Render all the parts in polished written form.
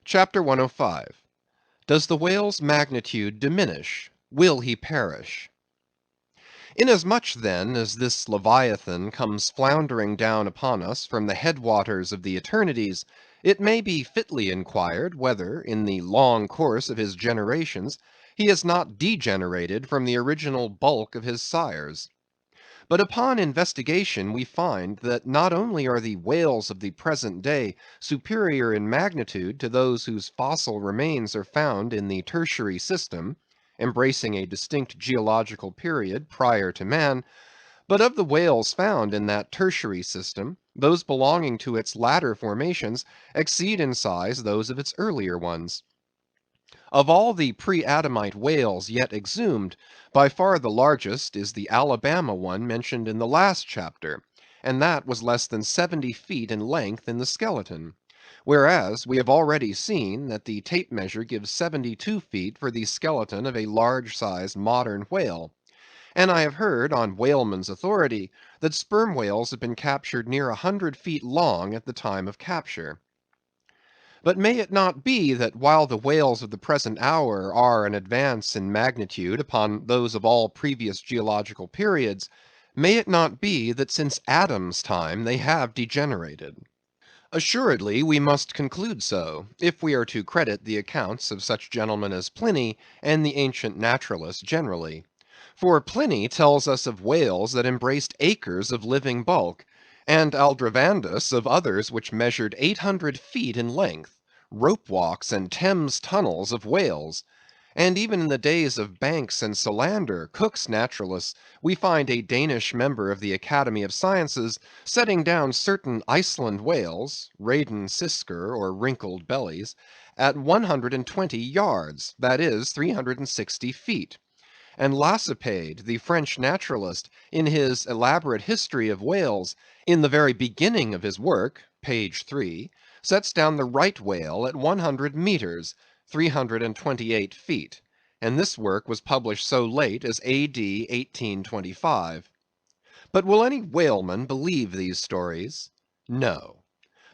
Chapter 105. Does the whale's magnitude diminish? Will he perish? Inasmuch then as this Leviathan comes floundering down upon us from the headwaters of the eternities, it may be fitly inquired whether, in the long course of his generations, he has not degenerated from the original bulk of his sires. But upon investigation we find that not only are the whales of the present day superior in magnitude to those whose fossil remains are found in the tertiary system, embracing a distinct geological period prior to man, but of the whales found in that tertiary system, those belonging to its latter formations exceed in size those of its earlier ones. Of all the pre-Adamite whales yet exhumed, by far the largest is the Alabama one mentioned in the last chapter, and that was less than 70 feet in length in the skeleton; whereas we have already seen that the tape measure gives 72 feet for the skeleton of a large-sized modern whale; and I have heard, on whalemen's authority, that sperm whales have been captured near 100 feet long at the time of capture. But may it not be that while the whales of the present hour are an advance in magnitude upon those of all previous geological periods, may it not be that since Adam's time they have degenerated? Assuredly we must conclude so, if we are to credit the accounts of such gentlemen as Pliny and the ancient naturalists generally. For Pliny tells us of whales that embraced acres of living bulk, and Aldrovandus of others which measured 800 feet in length, rope walks and Thames tunnels of whales. And even in the days of Banks and Solander, Cook's naturalists, we find a Danish member of the Academy of Sciences setting down certain Iceland whales (Raden sisker or wrinkled bellies) at 120 yards, that is, 360 feet. And Lacepede, the French naturalist, in his elaborate history of whales, in the very beginning of his work (page 3), sets down the right whale at 100 meters (328 feet), and this work was published so late as A.D. 1825. But will any whaleman believe these stories? No.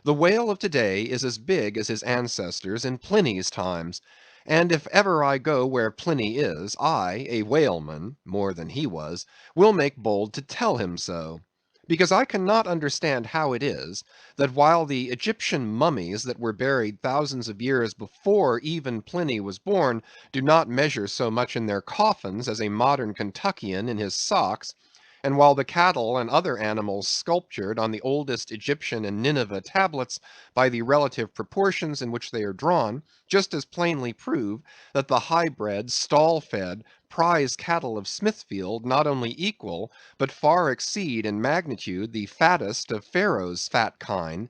The whale of today is as big as his ancestors in Pliny's times, and if ever I go where Pliny is, I, a whaleman, more than he was, will make bold to tell him so; because I cannot understand how it is, that while the Egyptian mummies that were buried thousands of years before even Pliny was born do not measure so much in their coffins as a modern Kentuckian in his socks, and while the cattle and other animals sculptured on the oldest Egyptian and Nineveh tablets, by the relative proportions in which they are drawn, just as plainly prove that the high-bred, stall-fed, prize cattle of Smithfield not only equal, but far exceed in magnitude the fattest of Pharaoh's fat kine;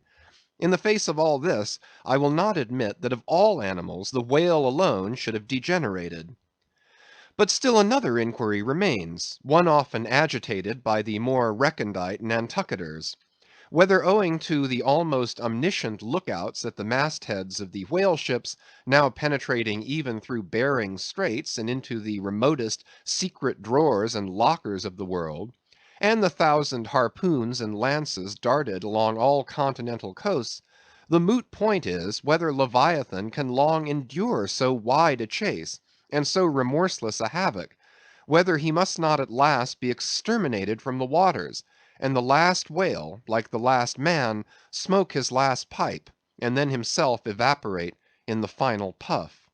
in the face of all this, I will not admit that of all animals the whale alone should have degenerated. But still another inquiry remains, one often agitated by the more recondite Nantucketers; whether owing to the almost omniscient lookouts at the mastheads of the whale ships, now penetrating even through Behring's Straits and into the remotest secret drawers and lockers of the world, and the thousand harpoons and lances darted along all continental coasts, the moot point is, whether Leviathan can long endure so wide a chase, and so remorseless a havoc; whether he must not at last be exterminated from the waters, and the last whale, like the last man, smoke his last pipe, and then himself evaporate in the final puff.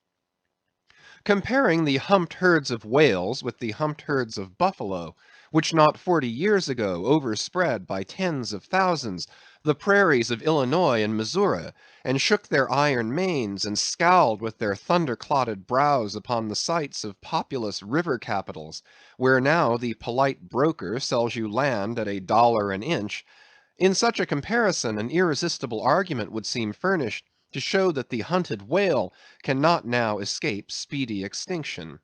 Comparing the humped herds of whales with the humped herds of buffalo, which not 40 years ago overspread by tens of thousands the prairies of Illinois and Missouri, and shook their iron manes, and scowled with their thunder‐clotted brows upon the sites of populous river capitals, where now the polite broker sells you land at $1 an inch; in such a comparison an irresistible argument would seem furnished to show that the hunted whale cannot now escape speedy extinction.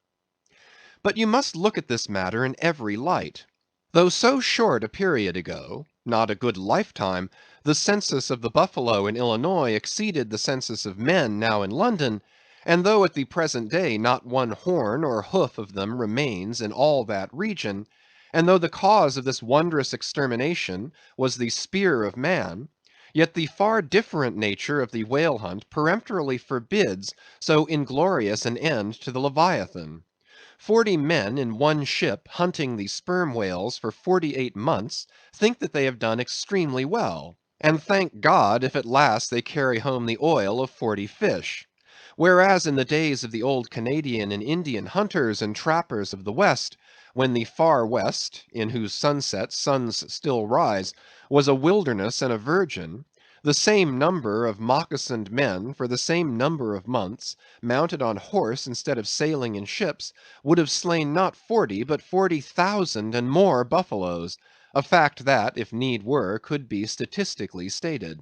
But you must look at this matter in every light. Though so short a period ago, not a good lifetime, the census of the buffalo in Illinois exceeded the census of men now in London, and though at the present day not one horn or hoof of them remains in all that region, and though the cause of this wondrous extermination was the spear of man, Yet the far different nature of the whale hunt peremptorily forbids so inglorious an end to the Leviathan. 40 men in one ship hunting the sperm whales for 48 months think that they have done extremely well, and thank God if at last they carry home the oil of 40 fish. Whereas in the days of the old Canadian and Indian hunters and trappers of the West, when the far West, in whose sunsets suns still rise, was a wilderness and a virgin, the same number of moccasined men for the same number of months, mounted on horse instead of sailing in ships, would have slain not 40 but 40,000 and more buffaloes, a fact that, if need were, could be statistically stated.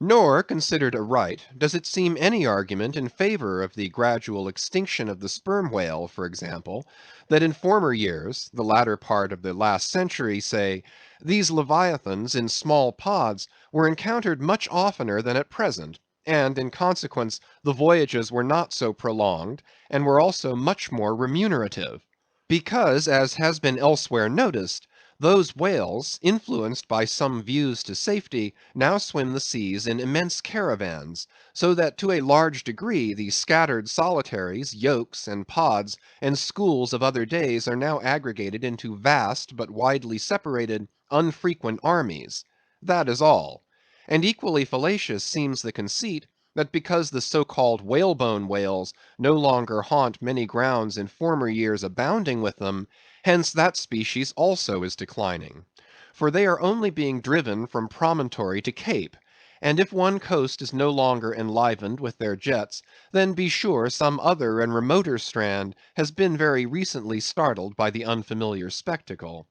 Nor, considered aright, does it seem any argument in favor of the gradual extinction of the sperm whale, for example, that in former years, the latter part of the last century, say, these leviathans in small pods were encountered much oftener than at present, and in consequence the voyages were not so prolonged, and were also much more remunerative. Because, as has been elsewhere noticed, those whales, influenced by some views to safety, now swim the seas in immense caravans, so that to a large degree the scattered solitaries, yolks, and pods, and schools of other days are now aggregated into vast, but widely separated, unfrequent armies. That is all. And equally fallacious seems the conceit, that because the so-called whalebone whales no longer haunt many grounds in former years abounding with them, hence that species also is declining. For they are only being driven from promontory to cape, and if one coast is no longer enlivened with their jets, then be sure some other and remoter strand has been very recently startled by the unfamiliar spectacle.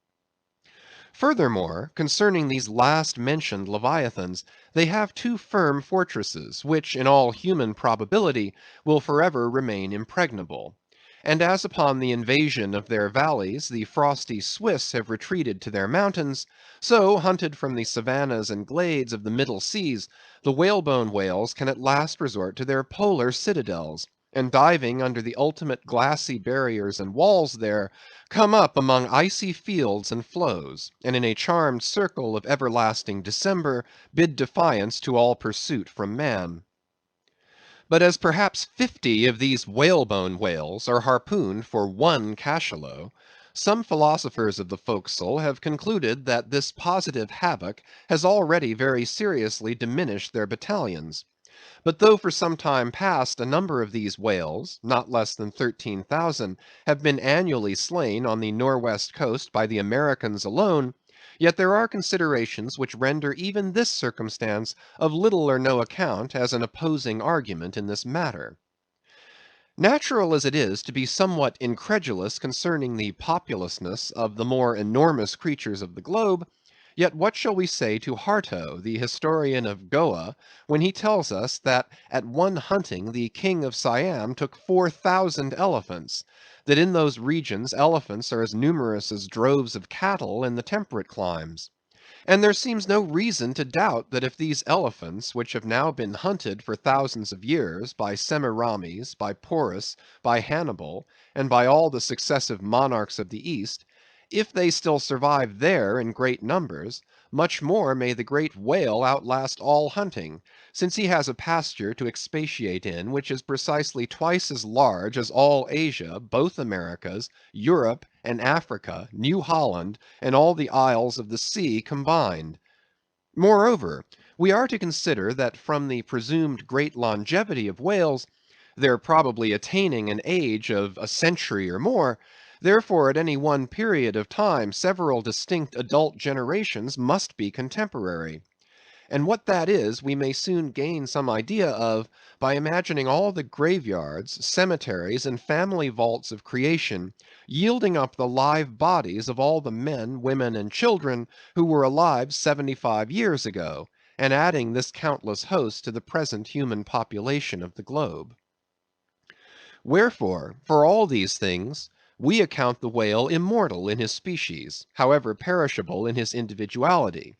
Furthermore, concerning these last mentioned leviathans, they have two firm fortresses, which in all human probability will forever remain impregnable. And as upon the invasion of their valleys the frosty Swiss have retreated to their mountains, so, hunted from the savannas and glades of the middle seas, the whalebone whales can at last resort to their polar citadels, and diving under the ultimate glassy barriers and walls there, come up among icy fields and floes, and in a charmed circle of everlasting December, bid defiance to all pursuit from man. But as perhaps 50 of these whalebone whales are harpooned for one cachalot, some philosophers of the forecastle have concluded that this positive havoc has already very seriously diminished their battalions. But though for some time past a number of these whales, not less than 13,000, have been annually slain on the Norwest coast by the Americans alone, yet there are considerations which render even this circumstance of little or no account as an opposing argument in this matter. Natural as it is to be somewhat incredulous concerning the populousness of the more enormous creatures of the globe, yet what shall we say to Harto, the historian of Goa, when he tells us that at one hunting the king of Siam took 4,000 elephants; that in those regions elephants are as numerous as droves of cattle in the temperate climes. And there seems no reason to doubt that if these elephants, which have now been hunted for thousands of years by Semiramis, by Porus, by Hannibal, and by all the successive monarchs of the East, if they still survive there in great numbers, much more may the great whale outlast all hunting, since he has a pasture to expatiate in which is precisely twice as large as all Asia, both Americas, Europe, and Africa, New Holland, and all the isles of the sea combined. Moreover, we are to consider that from the presumed great longevity of whales, their probably attaining an age of a century or more, therefore at any one period of time several distinct adult generations must be contemporary. And what that is, we may soon gain some idea of by imagining all the graveyards, cemeteries, and family vaults of creation yielding up the live bodies of all the men, women, and children who were alive 75 years ago, and adding this countless host to the present human population of the globe. Wherefore, for all these things, we account the whale immortal in his species, however perishable in his individuality.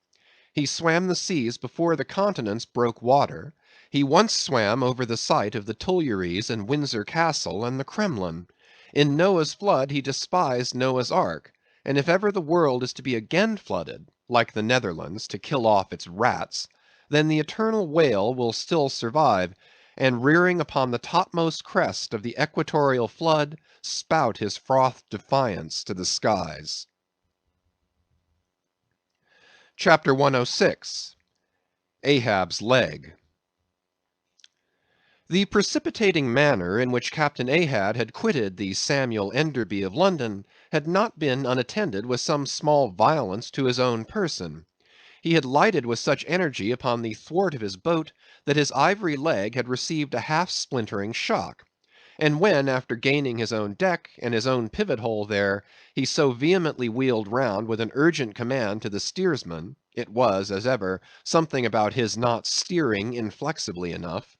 He swam the seas before the continents broke water; he once swam over the site of the Tuileries and Windsor Castle and the Kremlin. In Noah's flood he despised Noah's ark; and if ever the world is to be again flooded, like the Netherlands, to kill off its rats, then the eternal whale will still survive, and rearing upon the topmost crest of the equatorial flood, spout his frothed defiance to the skies. Chapter 106. Ahab's Leg. The precipitating manner in which Captain Ahab had quitted the Samuel Enderby of London had not been unattended with some small violence to his own person. He had lighted with such energy upon the thwart of his boat, that his ivory leg had received a half splintering shock; and when, after gaining his own deck, and his own pivot hole there, he so vehemently wheeled round with an urgent command to the steersman, it was, as ever, something about his not steering inflexibly enough.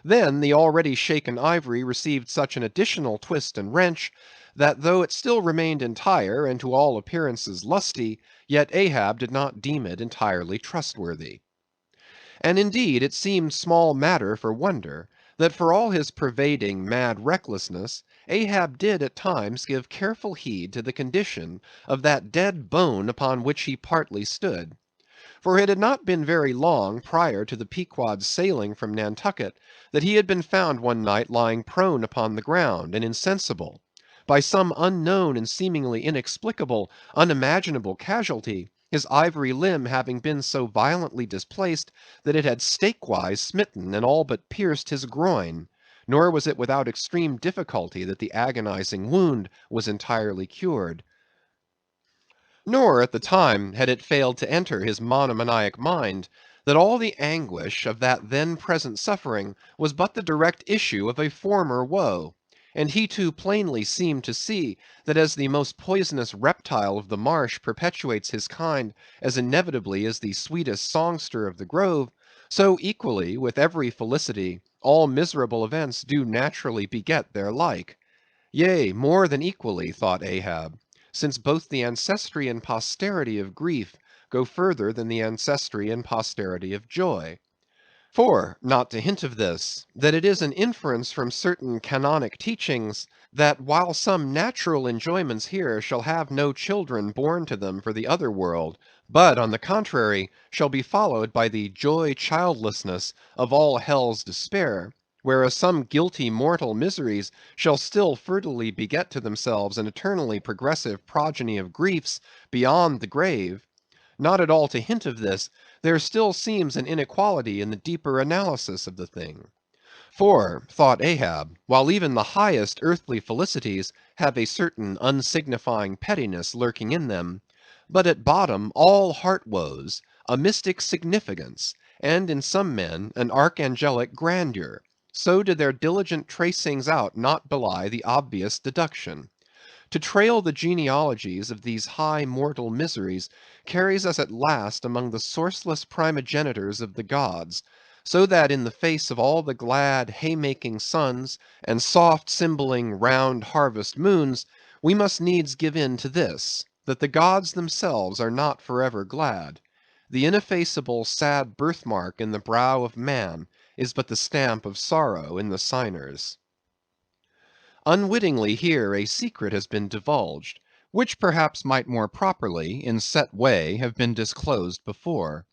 Then the already shaken ivory received such an additional twist and wrench, that though it still remained entire, and to all appearances lusty, yet Ahab did not deem it entirely trustworthy. And indeed it seemed small matter for wonder, that for all his pervading mad recklessness, Ahab did at times give careful heed to the condition of that dead bone upon which he partly stood. For it had not been very long prior to the Pequod's sailing from Nantucket, that he had been found one night lying prone upon the ground and insensible. By some unknown and seemingly inexplicable, unimaginable casualty, his ivory limb having been so violently displaced that it had stakewise smitten and all but pierced his groin; nor was it without extreme difficulty that the agonizing wound was entirely cured. Nor at the time had it failed to enter his monomaniac mind, that all the anguish of that then present suffering was but the direct issue of a former woe; and he too plainly seemed to see, that as the most poisonous reptile of the marsh perpetuates his kind as inevitably as the sweetest songster of the grove, so equally, with every felicity, all miserable events do naturally beget their like. Yea, more than equally, thought Ahab, since both the ancestry and posterity of grief go further than the ancestry and posterity of joy. For, not to hint of this, that it is an inference from certain canonic teachings, that while some natural enjoyments here shall have no children born to them for the other world, but, on the contrary, shall be followed by the joy childlessness of all hell's despair, whereas some guilty mortal miseries shall still fertilely beget to themselves an eternally progressive progeny of griefs beyond the grave; not at all to hint of this, there still seems an inequality in the deeper analysis of the thing. For, thought Ahab, while even the highest earthly felicities have a certain unsignifying pettiness lurking in them, but at bottom all heart woes, a mystic significance, and in some men an archangelic grandeur, so did their diligent tracings out not belie the obvious deduction. To trail the genealogies of these high mortal miseries carries us at last among the sourceless primogenitors of the gods, so that in the face of all the glad haymaking suns, and soft cymballing round harvest moons, we must needs give in to this, that the gods themselves are not forever glad. The ineffaceable sad birthmark in the brow of man is but the stamp of sorrow in the signers. Unwittingly here a secret has been divulged, which perhaps might more properly, in set way, have been disclosed before.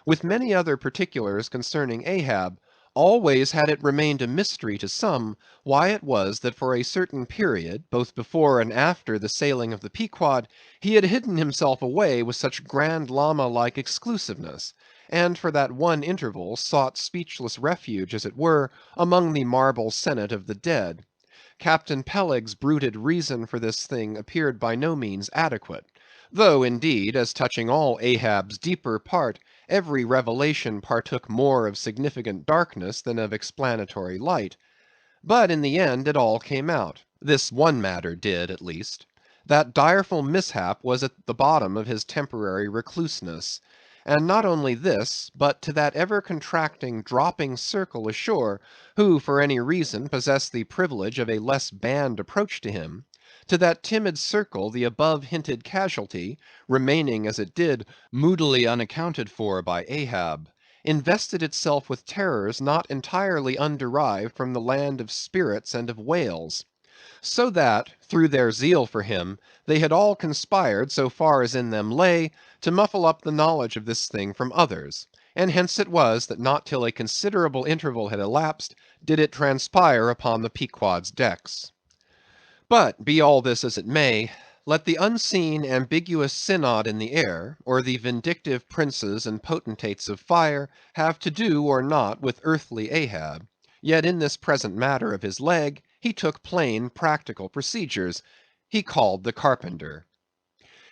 With many other particulars concerning Ahab, always had it remained a mystery to some why it was that for a certain period, both before and after the sailing of the Pequod, he had hidden himself away with such grand Lama-like exclusiveness, and for that one interval sought speechless refuge, as it were, among the marble senate of the dead. Captain Peleg's bruited reason for this thing appeared by no means adequate; though, indeed, as touching all Ahab's deeper part, every revelation partook more of significant darkness than of explanatory light. But in the end it all came out; this one matter did, at least. That direful mishap was at the bottom of his temporary recluseness. And not only this, but to that ever contracting, dropping circle ashore, who for any reason possessed the privilege of a less banned approach to him; to that timid circle the above hinted casualty, remaining as it did moodily unaccounted for by Ahab, invested itself with terrors not entirely underived from the land of spirits and of whales. So that, through their zeal for him, they had all conspired, so far as in them lay, to muffle up the knowledge of this thing from others, and hence it was that not till a considerable interval had elapsed did it transpire upon the Pequod's decks. But be all this as it may, let the unseen ambiguous synod in the air, or the vindictive princes and potentates of fire, have to do or not with earthly Ahab, yet in this present matter of his leg, he took plain practical procedures. He called the carpenter.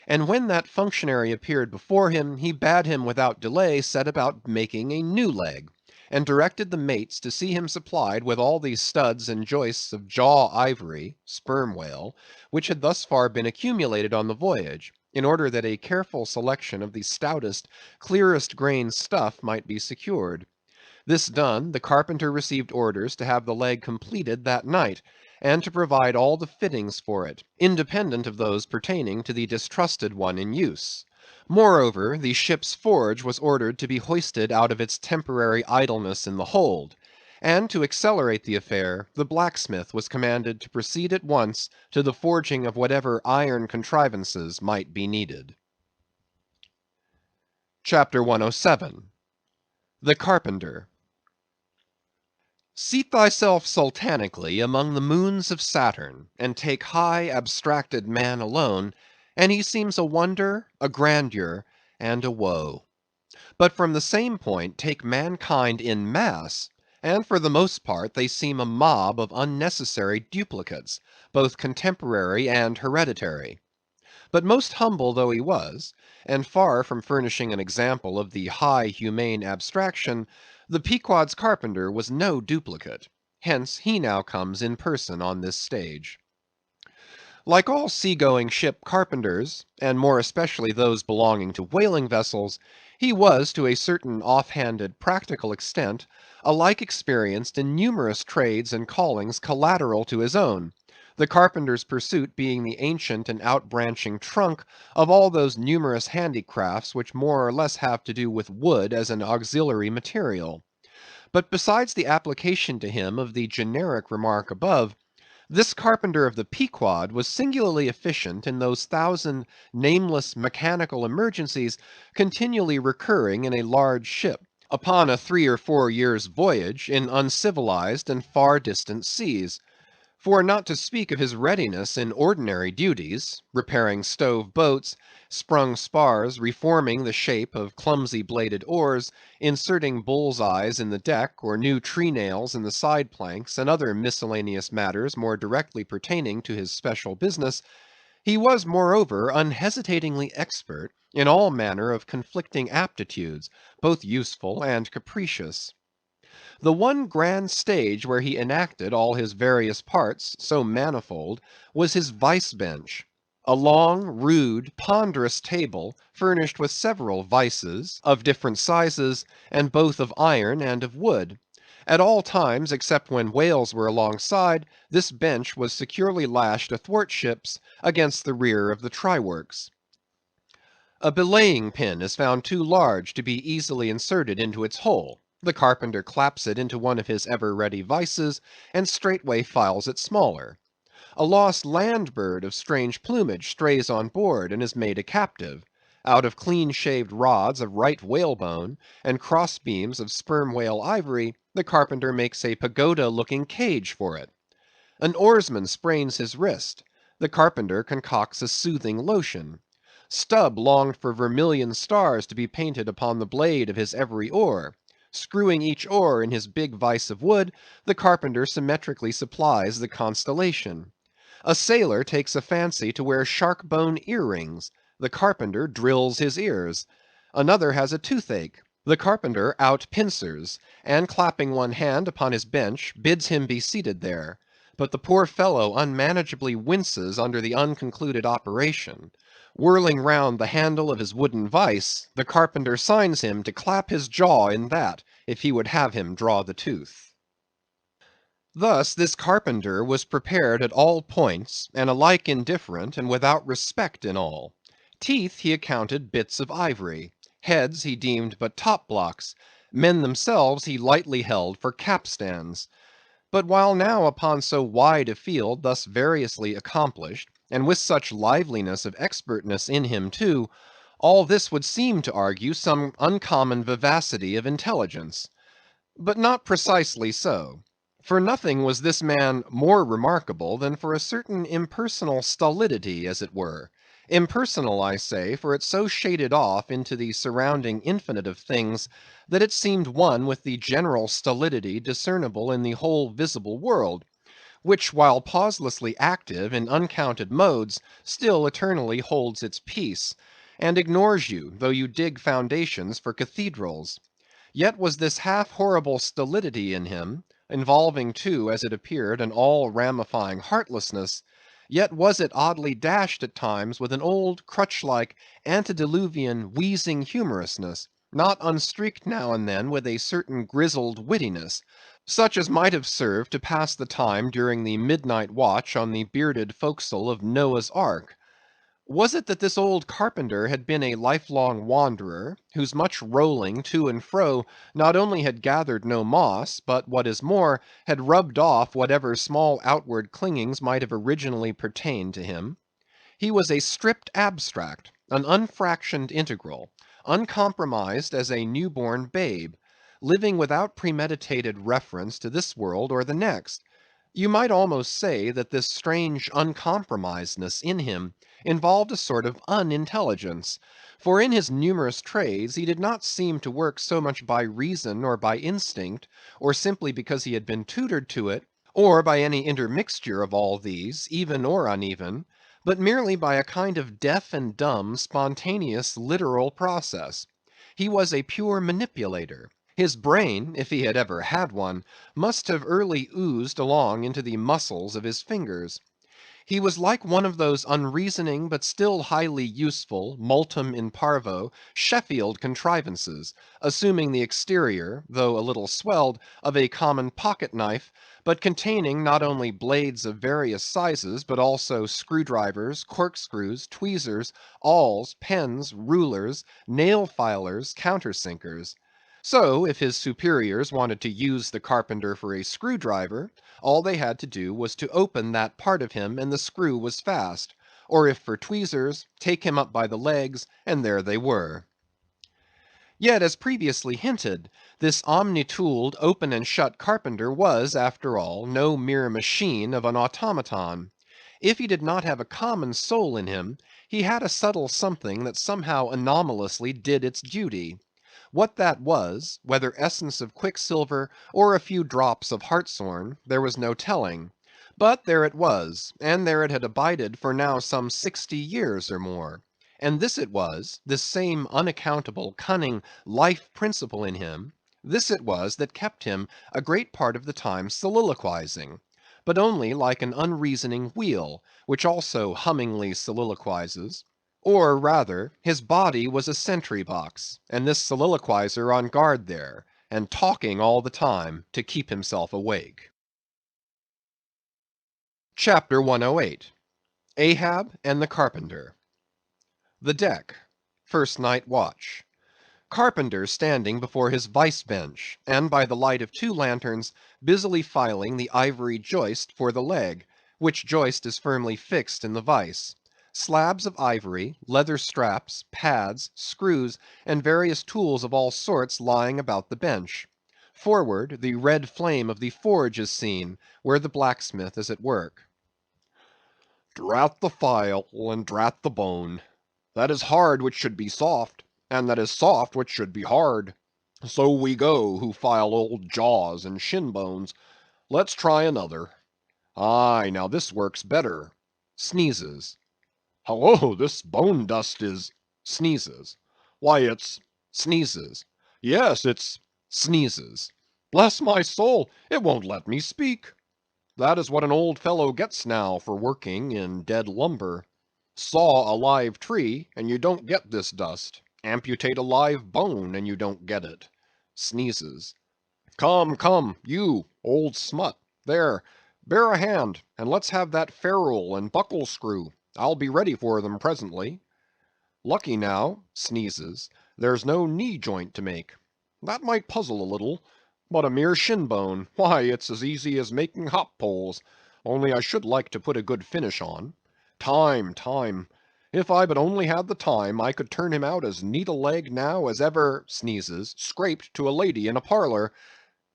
And when that functionary appeared before him, he bade him without delay set about making a new leg, and directed the mates to see him supplied with all these studs and joists of jaw ivory (sperm whale) which had thus far been accumulated on the voyage, in order that a careful selection of the stoutest, clearest grained stuff might be secured. This done, the carpenter received orders to have the leg completed that night, and to provide all the fittings for it, independent of those pertaining to the distrusted one in use. Moreover, the ship's forge was ordered to be hoisted out of its temporary idleness in the hold; and to accelerate the affair, the blacksmith was commanded to proceed at once to the forging of whatever iron contrivances might be needed. CHAPTER 107. The Carpenter. Seat thyself sultanically among the moons of Saturn, and take high abstracted man alone, and he seems a wonder, a grandeur, and a woe. But from the same point take mankind in mass, and for the most part they seem a mob of unnecessary duplicates, both contemporary and hereditary. But most humble though he was, and far from furnishing an example of the high humane abstraction, the Pequod's carpenter was no duplicate. Hence he now comes in person on this stage. Like all sea-going ship carpenters, and more especially those belonging to whaling vessels, he was to a certain off-handed practical extent alike experienced in numerous trades and callings collateral to his own, the carpenter's pursuit being the ancient and outbranching trunk of all those numerous handicrafts which more or less have to do with wood as an auxiliary material. But besides the application to him of the generic remark above, this carpenter of the Pequod was singularly efficient in those thousand nameless mechanical emergencies continually recurring in a large ship, upon a 3 or 4 years' voyage in uncivilized and far distant seas. For not to speak of his readiness in ordinary duties, repairing stove boats, sprung spars, reforming the shape of clumsy bladed oars, inserting bull's eyes in the deck, or new tree nails in the side planks, and other miscellaneous matters more directly pertaining to his special business, he was moreover unhesitatingly expert in all manner of conflicting aptitudes, both useful and capricious. The one grand stage where he enacted all his various parts, so manifold, was his vice bench; a long, rude, ponderous table, furnished with several vices, of different sizes, and both of iron and of wood. At all times, except when whales were alongside, this bench was securely lashed athwartships against the rear of the try works. A belaying pin is found too large to be easily inserted into its hole. The carpenter claps it into one of his ever ready vices, and straightway files it smaller. A lost land bird of strange plumage strays on board, and is made a captive. Out of clean shaved rods of right whalebone, and cross beams of sperm whale ivory, the carpenter makes a pagoda looking cage for it. An oarsman sprains his wrist; the carpenter concocts a soothing lotion. Stubb longed for vermilion stars to be painted upon the blade of his every oar. Screwing each oar in his big vice of wood, the carpenter symmetrically supplies the constellation. A sailor takes a fancy to wear shark bone earrings; the carpenter drills his ears. Another has a toothache; the carpenter out pincers, and clapping one hand upon his bench, bids him be seated there. But the poor fellow unmanageably winces under the unconcluded operation. Whirling round the handle of his wooden vice, the carpenter signs him to clap his jaw in that, if he would have him draw the tooth. Thus this carpenter was prepared at all points, and alike indifferent and without respect in all. Teeth he accounted bits of ivory; heads he deemed but top blocks; men themselves he lightly held for capstans. But while now upon so wide a field thus variously accomplished, and with such liveliness of expertness in him too, All this would seem to argue some uncommon vivacity of intelligence. But not precisely so. For nothing was this man more remarkable than for a certain impersonal stolidity, as it were. Impersonal, I say, for it so shaded off into the surrounding infinite of things, that it seemed one with the general stolidity discernible in the whole visible world, which while pauselessly active in uncounted modes, still eternally holds its peace, and ignores you, though you dig foundations for cathedrals. Yet was this half horrible stolidity in him, involving too, as it appeared, an all ramifying heartlessness, yet was it oddly dashed at times with an old crutch-like antediluvian wheezing humorousness, not unstreaked now and then with a certain grizzled wittiness, such as might have served to pass the time during the midnight watch on the bearded forecastle of Noah's Ark. Was it that this old carpenter had been a lifelong wanderer, whose much rolling to and fro not only had gathered no moss, but what is more, had rubbed off whatever small outward clingings might have originally pertained to him? He was a stripped abstract, an unfractioned integral, uncompromised as a new-born babe, living without premeditated reference to this world or the next. You might almost say that this strange uncompromisedness in him involved a sort of unintelligence, for in his numerous trades he did not seem to work so much by reason or by instinct, or simply because he had been tutored to it, or by any intermixture of all these, even or uneven, but merely by a kind of deaf and dumb, spontaneous, literal process. He was a pure manipulator. His brain, if he had ever had one, must have early oozed along into the muscles of his fingers. He was like one of those unreasoning but still highly useful, multum in parvo, Sheffield contrivances, assuming the exterior, though a little swelled, of a common pocket knife, but containing not only blades of various sizes, but also screwdrivers, corkscrews, tweezers, awls, pens, rulers, nail filers, countersinkers. So, if his superiors wanted to use the carpenter for a screwdriver, all they had to do was to open that part of him and the screw was fast; or if for tweezers, take him up by the legs, and there they were. Yet, as previously hinted, this omni-tooled, open and shut carpenter was, after all, no mere machine of an automaton. If he did not have a common soul in him, he had a subtle something that somehow anomalously did its duty. What that was, whether essence of quicksilver or a few drops of hartshorn, there was no telling. But there it was, and there it had abided for now some 60 years or more. And this it was, this same unaccountable, cunning, life principle in him, this it was that kept him a great part of the time soliloquizing, but only like an unreasoning wheel, which also hummingly soliloquizes. Or rather, his body was a sentry box, and this soliloquizer on guard there, and talking all the time to keep himself awake. Chapter 108. Ahab and the Carpenter. The deck. First night watch. Carpenter standing before his vice bench, and by the light of 2 lanterns, busily filing the ivory joist for the leg, which joist is firmly fixed in the vice. Slabs of ivory, leather straps, pads, screws, and various tools of all sorts lying about the bench. Forward, the red flame of the forge is seen, where the blacksmith is at work. "Drat the file, and drat the bone. That is hard which should be soft, and that is soft which should be hard. So we go, who file old jaws and shin bones. Let's try another. Aye, now this works better." Sneezes. "Hallo, this bone dust is—" Sneezes. "Why, it's—" Sneezes. "Yes, it's—" Sneezes. "Bless my soul, it won't let me speak. That is what an old fellow gets now for working in dead lumber. Saw a live tree, and you don't get this dust. Amputate a live bone, and you don't get it." Sneezes. "Come, come, you, old smut, there, bear a hand, and let's have that ferrule and buckle screw. I'll be ready for them presently. Lucky now," sneezes, "there's no knee joint to make. That might puzzle a little. But a mere shin bone, why, it's as easy as making hop poles, only I should like to put a good finish on. Time, time. If I but only had the time, I could turn him out as neat a leg now as ever scraped to a lady in a parlor.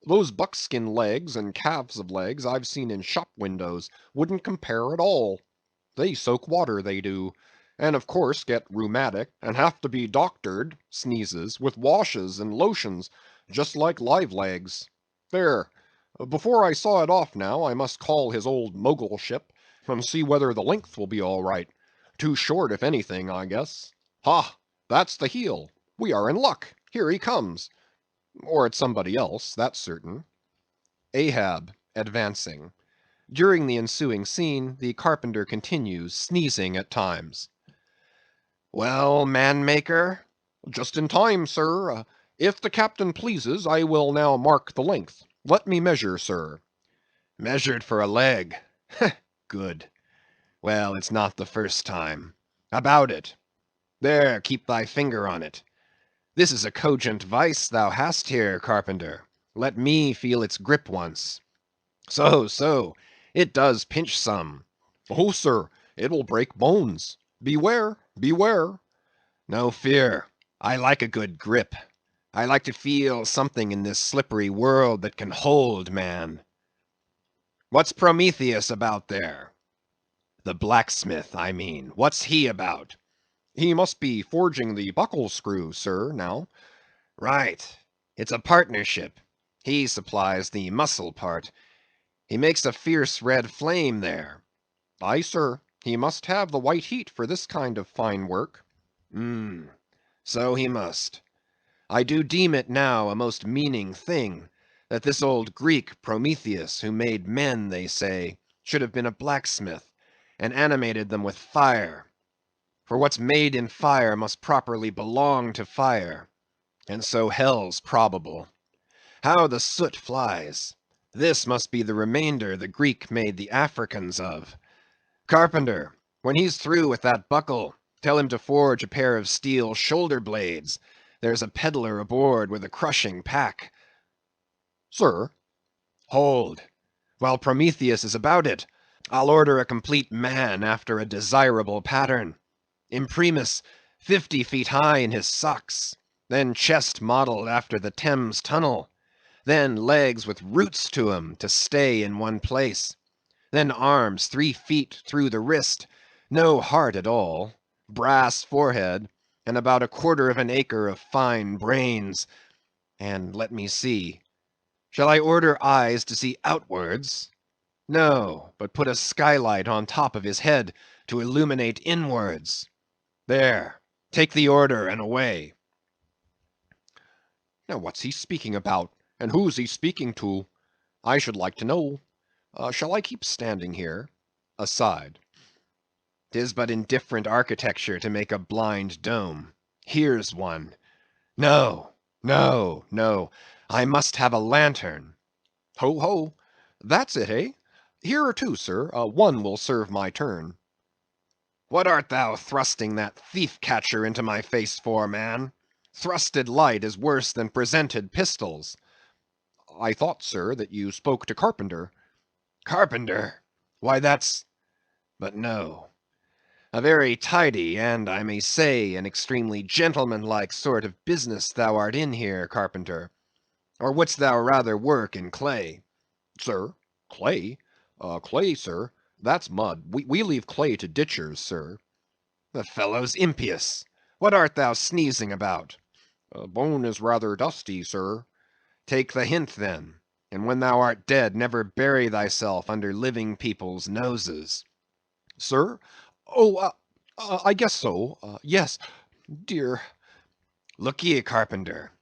Those buckskin legs and calves of legs I've seen in shop windows wouldn't compare at all. They soak water, they do, and of course get rheumatic and have to be doctored with washes and lotions, just like live legs. There, before I saw it off now, I must call his old Mogulship and see whether the length will be all right. Too short, if anything, I guess. Ha! That's the heel. We are in luck. Here he comes. Or it's somebody else, that's certain. Ahab, advancing. During the ensuing scene, the carpenter continues, sneezing at times. Well, man-maker? Just in time, sir. If the captain pleases, I will now mark the length. Let me measure, sir. Measured for a leg. Good. Well, it's not the first time. About it. There, keep thy finger on it. This is a cogent vice thou hast here, carpenter. Let me feel its grip once. So, it does pinch some. Oh, sir, it will break bones. Beware, beware. No fear. I like a good grip. I like to feel something in this slippery world that can hold man. What's Prometheus about there? The blacksmith, I mean. What's he about? He must be forging the buckle screw, sir, now. Right. It's a partnership. He supplies the muscle part. He makes a fierce red flame there. Aye, sir. He must have the white heat for this kind of fine work. So he must. I do deem it now a most meaning thing, that this old Greek Prometheus, who made men, they say, should have been a blacksmith, and animated them with fire. For what's made in fire must properly belong to fire, and so hell's probable. How the soot flies! This must be the remainder the Greek made the Africans of. Carpenter, when he's through with that buckle, tell him to forge a pair of steel shoulder blades. There's a peddler aboard with a crushing pack. Sir? Hold. While Prometheus is about it, I'll order a complete man after a desirable pattern. Imprimis, 50 feet high in his socks, then chest modeled after the Thames Tunnel, then legs with roots to 'em to stay in one place, then arms 3 feet through the wrist, no heart at all, brass forehead, and about 1/4 of an acre of fine brains. And let me see, shall I order eyes to see outwards? No, but put a skylight on top of his head to illuminate inwards. There, take the order and away. Now what's he speaking about, and who's he speaking to? I should like to know. Shall I keep standing here? Aside. 'Tis but indifferent architecture to make a blind dome. Here's one. No, no, no. I must have a lantern. Ho, ho. That's it, eh? Here are two, sir. One will serve my turn. What art thou thrusting that thief-catcher into my face for, man? Thrusted light is worse than presented pistols. I thought, sir, that you spoke to Carpenter. Carpenter? Why, but no. A very tidy, and I may say, an extremely gentlemanlike sort of business thou art in here, Carpenter. Or wouldst thou rather work in clay? Sir, clay? Clay, sir, that's mud. We leave clay to ditchers, sir. The fellow's impious. What art thou sneezing about? Bone is rather dusty, sir. Take the hint, then, and when thou art dead, never bury thyself under living people's noses. Sir? Oh, I guess so. Yes, dear. Look ye, carpenter.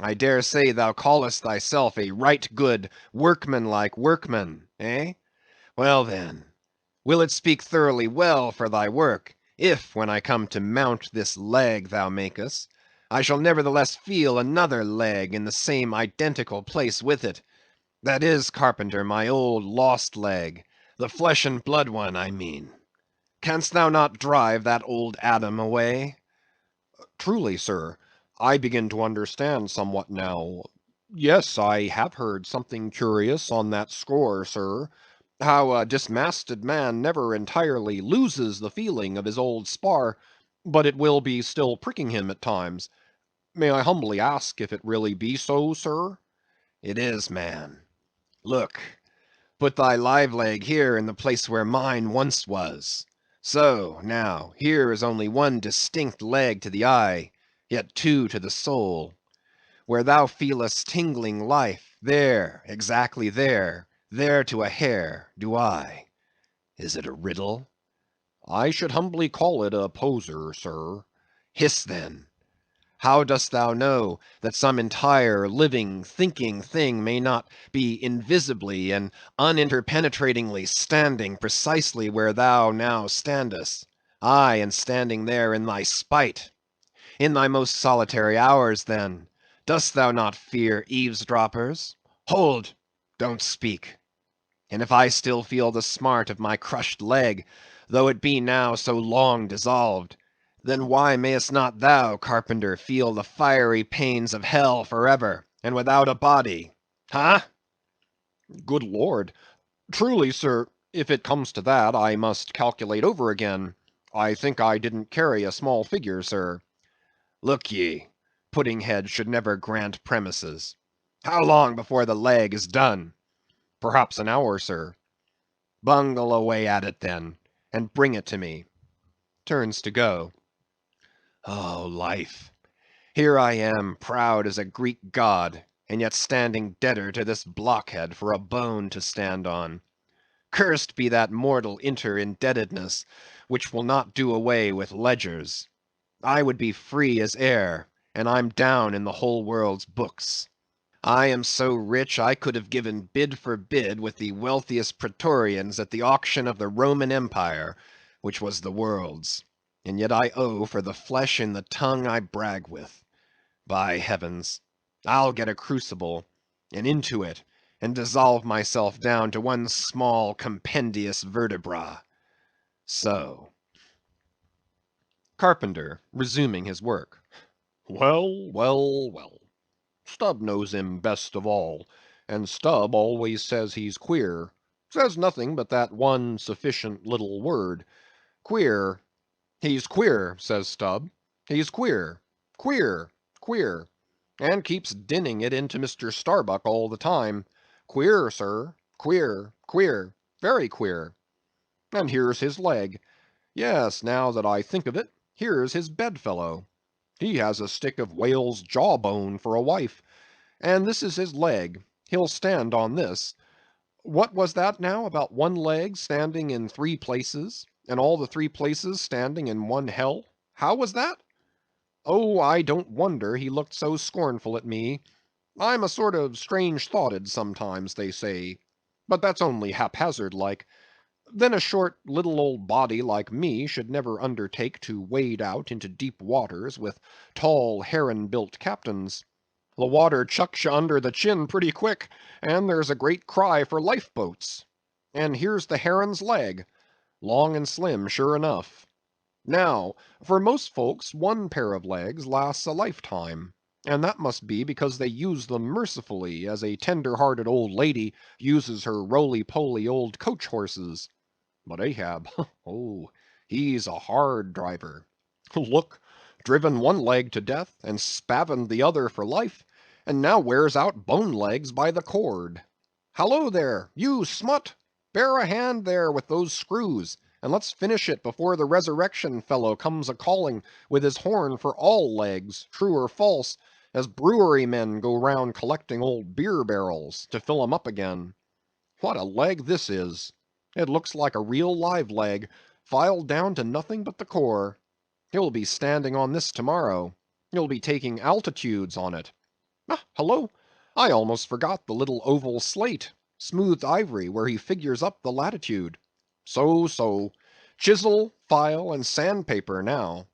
I dare say thou callest thyself a right good, workmanlike workman, eh? Well, then, will it speak thoroughly well for thy work, if, when I come to mount this leg thou makest, I shall nevertheless feel another leg in the same identical place with it? That is, carpenter, my old lost leg, the flesh and blood one, I mean. Canst thou not drive that old Adam away? Truly, sir, I begin to understand somewhat now. Yes, I have heard something curious on that score, sir. how a dismasted man never entirely loses the feeling of his old spar, but it will be still pricking him at times. May I humbly ask if it really be so, sir? It is, man. Look, put thy live leg here in the place where mine once was. So, now, here is only one distinct leg to the eye, yet two to the soul. Where thou feelest tingling life, there, exactly there, there to a hair, do I. Is it a riddle? I should humbly call it a poser, sir. Hiss then. How dost thou know that some entire, living, thinking thing may not be invisibly and uninterpenetratingly standing precisely where thou now standest? Aye, and standing there in thy spite. In thy most solitary hours, then, dost thou not fear eavesdroppers? Hold! Don't speak. And if I still feel the smart of my crushed leg, though it be now so long dissolved, then why mayest not thou, carpenter, feel the fiery pains of hell forever, and without a body? Ha? Good Lord! Truly, sir, if it comes to that, I must calculate over again. I think I didn't carry a small figure, sir. Look ye, Puddinghead should never grant premises. How long before the leg is done? Perhaps an hour, sir. Bungle away at it then, and bring it to me. Turns to go. Oh, life! Here I am, proud as a Greek god, and yet standing debtor to this blockhead for a bone to stand on. Cursed be that mortal inter-indebtedness, which will not do away with ledgers. I would be free as air, and I'm down in the whole world's books. I am so rich I could have given bid for bid with the wealthiest Praetorians at the auction of the Roman Empire, which was the world's, and yet I owe for the flesh in the tongue I brag with. By heavens, I'll get a crucible, and into it, and dissolve myself down to one small compendious vertebra. So. Carpenter, resuming his work. Well, well, well. Stubb knows him best of all, and Stubb always says he's queer. Says nothing but that one sufficient little word. Queer. He's queer, says Stubb. He's queer. Queer. Queer. And keeps dinning it into Mr. Starbuck all the time. Queer, sir. Queer. Queer. Very queer. And here's his leg. Yes, now that I think of it, here's his bedfellow. He has a stick of whale's jawbone for a wife. And this is his leg. He'll stand on this. What was that now about one leg standing in three places, and all the three places standing in one hell? How was that? Oh, I don't wonder he looked so scornful at me. I'm a sort of strange-thoughted sometimes, they say. But that's only haphazard like. Then a short little old body like me should never undertake to wade out into deep waters with tall heron-built captains. The water chucks you under the chin pretty quick, and there's a great cry for lifeboats. And here's the heron's leg, long and slim sure enough. Now, for most folks one pair of legs lasts a lifetime, and that must be because they use them mercifully, as a tender-hearted old lady uses her roly-poly old coach-horses. But Ahab, oh, he's a hard driver. Look, driven one leg to death, and spavined the other for life, and now wears out bone legs by the cord. Hallo there, you smut! Bear a hand there with those screws, and let's finish it before the resurrection fellow comes a-calling with his horn for all legs, true or false, as brewery men go round collecting old beer barrels, to fill 'em up again. What a leg this is! It looks like a real live leg, filed down to nothing but the core. He'll be standing on this tomorrow. He'll be taking altitudes on it. Ah, hello! I almost forgot the little oval slate, smoothed ivory, where he figures up the latitude. So, so. Chisel, file, and sandpaper now.